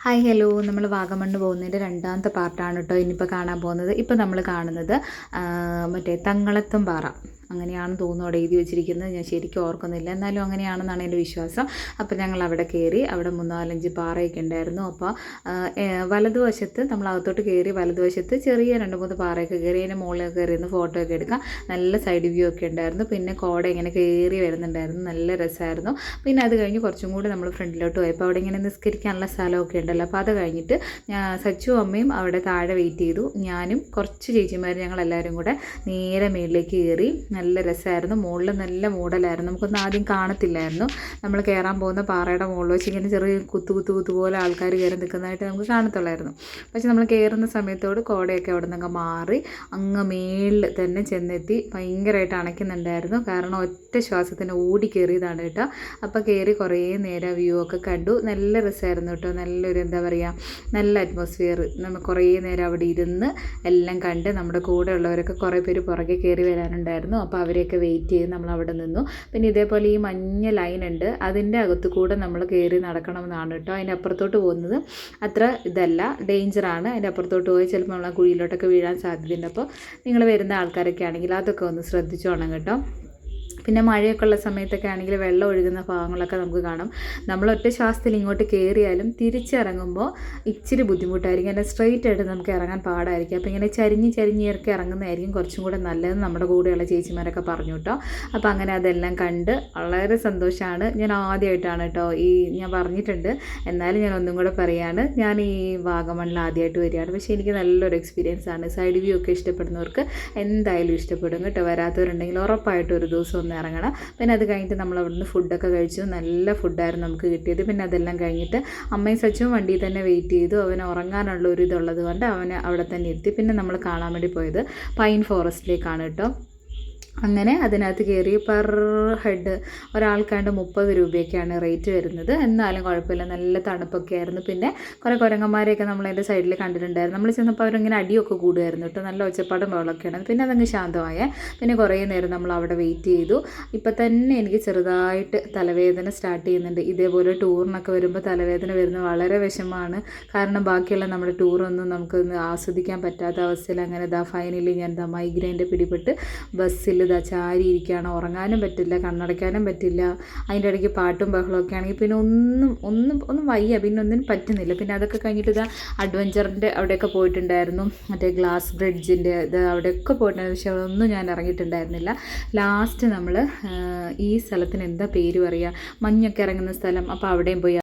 Hi hello, നമ്മൾ വാഗമണ്ണ് പോകുന്നതിൻ്റെ രണ്ടാമത്തെ പാർട്ടാണ് കേട്ടോ ഇനിയിപ്പോൾ കാണാൻ പോകുന്നത്. ഇപ്പോൾ നമ്മൾ കാണുന്നത് മറ്റേ തങ്ങളത്തും പാറ അങ്ങനെയാണെന്ന് തോന്നുന്നു അവിടെ എഴുതി വെച്ചിരിക്കുന്നത്. ഞാൻ ശരിക്കും ഓർക്കുന്നില്ല, എന്നാലും അങ്ങനെയാണെന്നാണ് എൻ്റെ വിശ്വാസം. അപ്പോൾ ഞങ്ങൾ അവിടെ കയറി. അവിടെ 3-4-5 പാറയൊക്കെ ഉണ്ടായിരുന്നു. അപ്പോൾ വലതുവശത്ത് നമ്മൾ അകത്തോട്ട് കയറി, വലതുവശത്ത് ചെറിയ 2-3 പാറയൊക്കെ കയറി അതിൻ്റെ മുകളിലൊക്കെ കയറി നിന്ന് ഫോട്ടോ ഒക്കെ എടുക്കാം. നല്ല സൈഡ് വ്യൂ ഒക്കെ ഉണ്ടായിരുന്നു. പിന്നെ കോട ഇങ്ങനെ കയറി വരുന്നുണ്ടായിരുന്നു, നല്ല രസമായിരുന്നു. പിന്നെ അത് കഴിഞ്ഞ് കുറച്ചും കൂടി നമ്മൾ ഫ്രണ്ടിലോട്ട് പോയപ്പോൾ അവിടെ ഇങ്ങനെ നിസ്കരിക്കാനുള്ള സ്ഥലമൊക്കെ ഉണ്ടല്ലോ. അപ്പോൾ അത് കഴിഞ്ഞിട്ട് സച്ചു അമ്മയും അവിടെ താഴെ വെയിറ്റ് ചെയ്തു. ഞാനും കുറച്ച് ചേച്ചിമാർ ഞങ്ങളെല്ലാവരും കൂടെ നേരെ മേളിലേക്ക് കയറി. നല്ല രസമായിരുന്നു. മുകളിൽ നല്ല മൂടലായിരുന്നു, നമുക്കൊന്നും ആദ്യം കാണത്തില്ലായിരുന്നു. നമ്മൾ കയറാൻ പോകുന്ന പാറയുടെ മുകളിൽ വെച്ച് ഇങ്ങനെ ചെറിയ കുത്തു പോലെ ആൾക്കാർ കയറി നിൽക്കുന്നതായിട്ട് നമുക്ക് കാണത്തുള്ളായിരുന്നു. പക്ഷെ നമ്മൾ കയറുന്ന സമയത്തോട് കോടയൊക്കെ അവിടെ നിന്നൊക്കെ മാറി അങ്ങ് മേളിൽ തന്നെ ചെന്നെത്തി. ഭയങ്കരമായിട്ട് അണയ്ക്കുന്നുണ്ടായിരുന്നു, കാരണം ഒറ്റ ശ്വാസത്തിന് ഓടി കയറിയതാണ് കേട്ടോ. അപ്പോൾ കയറി കുറേ നേരം വ്യൂ ഒക്കെ കണ്ടു. നല്ല രസമായിരുന്നു കേട്ടോ. നല്ലൊരു എന്താ പറയുക, നല്ല അറ്റ്മോസ്ഫിയർ. നമ്മൾ കുറേ നേരം അവിടെ ഇരുന്ന് എല്ലാം കണ്ട് നമ്മുടെ കൂടെ ഉള്ളവരൊക്കെ കുറേ പേര് പുറകെ കയറി വരാനുണ്ടായിരുന്നു. അപ്പോൾ അവരെയൊക്കെ വെയിറ്റ് ചെയ്ത് നമ്മൾ അവിടെ നിന്നു. പിന്നെ ഇതേപോലെ ഈ മഞ്ഞ ലൈൻ ഉണ്ട്, അതിൻ്റെ അകത്ത് കൂടെ നമ്മൾ കയറി നടക്കണമെന്നാണ് കേട്ടോ. അതിൻ്റെ അപ്പുറത്തോട്ട് പോകുന്നത് അത്ര ഇതല്ല, ഡേഞ്ചറാണ്. അതിൻ്റെ അപ്പുറത്തോട്ട് പോയി ചിലപ്പോൾ നമ്മൾ ആ കുഴിയിലോട്ടൊക്കെ വീഴാൻ സാധ്യതയുണ്ട്. അപ്പോൾ നിങ്ങൾ വരുന്ന ആൾക്കാരൊക്കെ ആണെങ്കിൽ അതൊക്കെ ഒന്ന് ശ്രദ്ധിച്ചോണം കേട്ടോ. പിന്നെ മഴയൊക്കെ ഉള്ള സമയത്തൊക്കെ ആണെങ്കിൽ വെള്ളം ഒഴുകുന്ന ഭാഗങ്ങളൊക്കെ നമുക്ക് കാണാം. നമ്മൾ ഒറ്റ ശ്വാസത്തിൽ ഇങ്ങോട്ട് കയറിയാലും തിരിച്ചിറങ്ങുമ്പോൾ ഇച്ചിരി ബുദ്ധിമുട്ടായിരിക്കും. അതിൻ്റെ സ്ട്രെയിറ്റ് ആയിട്ട് നമുക്ക് ഇറങ്ങാൻ പാടായിരിക്കും. അപ്പോൾ ഇങ്ങനെ ചരിഞ്ഞ് ഇറക്കി ഇറങ്ങുന്നതായിരിക്കും കുറച്ചും കൂടെ നല്ലതെന്ന് നമ്മുടെ കൂടെയുള്ള ചേച്ചിമാരൊക്കെ പറഞ്ഞു കേട്ടോ. അപ്പോൾ അങ്ങനെ അതെല്ലാം കണ്ട് വളരെ സന്തോഷമാണ്. ഞാൻ ആദ്യമായിട്ടാണ് കേട്ടോ ഞാൻ പറഞ്ഞിട്ടുണ്ട്, എന്നാലും ഞാൻ ഒന്നും കൂടെ പറയുകയാണ്, ഞാൻ ഈ വാഗമണ്ണിൽ ആദ്യമായിട്ട് വരികയാണ്. പക്ഷേ എനിക്ക് നല്ലൊരു എക്സ്പീരിയൻസ് ആണ്. സൈഡ് വ്യൂ ഒക്കെ ഇഷ്ടപ്പെടുന്നവർക്ക് എന്തായാലും ഇഷ്ടപ്പെടും കേട്ടോ. വരാത്തവരുണ്ടെങ്കിൽ ഉറപ്പായിട്ടും ഒരു ദിവസം ഇറങ്ങണം. പിന്നെ അത് കഴിഞ്ഞിട്ട് നമ്മൾ അവിടുന്ന് ഫുഡൊക്കെ കഴിച്ചു. നല്ല ഫുഡായിരുന്നു നമുക്ക് കിട്ടിയത്. പിന്നെ അതെല്ലാം കഴിഞ്ഞിട്ട് അമ്മയും സച്ചും വണ്ടിയിൽ തന്നെ വെയിറ്റ് ചെയ്തു. അവന് ഉറങ്ങാനുള്ള ഒരു ഇതുള്ളത് കൊണ്ട് അവനെ അവിടെ തന്നെ എത്തി. പിന്നെ നമ്മൾ കാണാൻ വേണ്ടി പോയത് പൈൻ ഫോറസ്റ്റിലേക്കാണ് കേട്ടോ. അങ്ങനെ അതിനകത്ത് കയറി പെർ ഹെഡ് ഒരാൾക്കാണ്ട് 30 രൂപയൊക്കെയാണ് റേറ്റ് വരുന്നത്. എന്നാലും കുഴപ്പമില്ല, നല്ല തണുപ്പൊക്കെ ആയിരുന്നു. പിന്നെ കുറേ കുരങ്ങന്മാരെയൊക്കെ നമ്മൾ അതിൻ്റെ സൈഡിൽ കണ്ടിട്ടുണ്ടായിരുന്നു. നമ്മൾ ചെന്നപ്പോൾ അവരിങ്ങനെ അടിയൊക്കെ കൂടുമായിരുന്നു കേട്ടോ. നല്ല ഒച്ചപ്പാടും ബഹളമൊക്കെയാണ്. പിന്നെ അതങ്ങ് ശാന്തമായ. പിന്നെ കുറേ നേരം നമ്മൾ അവിടെ വെയിറ്റ് ചെയ്തു. ഇപ്പം തന്നെ എനിക്ക് ചെറുതായിട്ട് തലവേദന സ്റ്റാർട്ട് ചെയ്യുന്നുണ്ട്. ഇതേപോലെ ടൂറിനൊക്കെ വരുമ്പോൾ തലവേദന വരുന്നത് വളരെ വിഷമമാണ്. കാരണം ബാക്കിയുള്ള നമ്മുടെ ടൂറൊന്നും നമുക്കൊന്ന് ആസ്വദിക്കാൻ പറ്റാത്ത അവസ്ഥയിൽ അങ്ങനെ ഫൈനലി ഞാൻ മൈഗ്രെയിൻ്റെ പിടിപെട്ട് ബസ്സിൽ ചാരി ഇരിക്കുകയാണ്. ഉറങ്ങാനും പറ്റില്ല, കണ്ണടയ്ക്കാനും പറ്റില്ല. അതിൻ്റെ ഇടയ്ക്ക് പാട്ടും ബഹളമൊക്കെ ആണെങ്കിൽ പിന്നെ ഒന്നും വയ്യ, പിന്നെ ഒന്നിനും പറ്റുന്നില്ല. പിന്നെ അതൊക്കെ കഴിഞ്ഞിട്ട് അഡ്വഞ്ചറിൻ്റെ അവിടെയൊക്കെ പോയിട്ടുണ്ടായിരുന്നു. മറ്റേ ഗ്ലാസ് ബ്രിഡ്ജിൻ്റെ അവിടെയൊക്കെ പോയിട്ടുണ്ടായിരുന്നു. പക്ഷേ അതൊന്നും ഞാൻ ഇറങ്ങിയിട്ടുണ്ടായിരുന്നില്ല. ലാസ്റ്റ് നമ്മൾ ഈ സ്ഥലത്തിന് എന്താ പേര് പറയുക, മഞ്ഞൊക്കെ ഇറങ്ങുന്ന സ്ഥലം, അപ്പോൾ അവിടെയും പോയി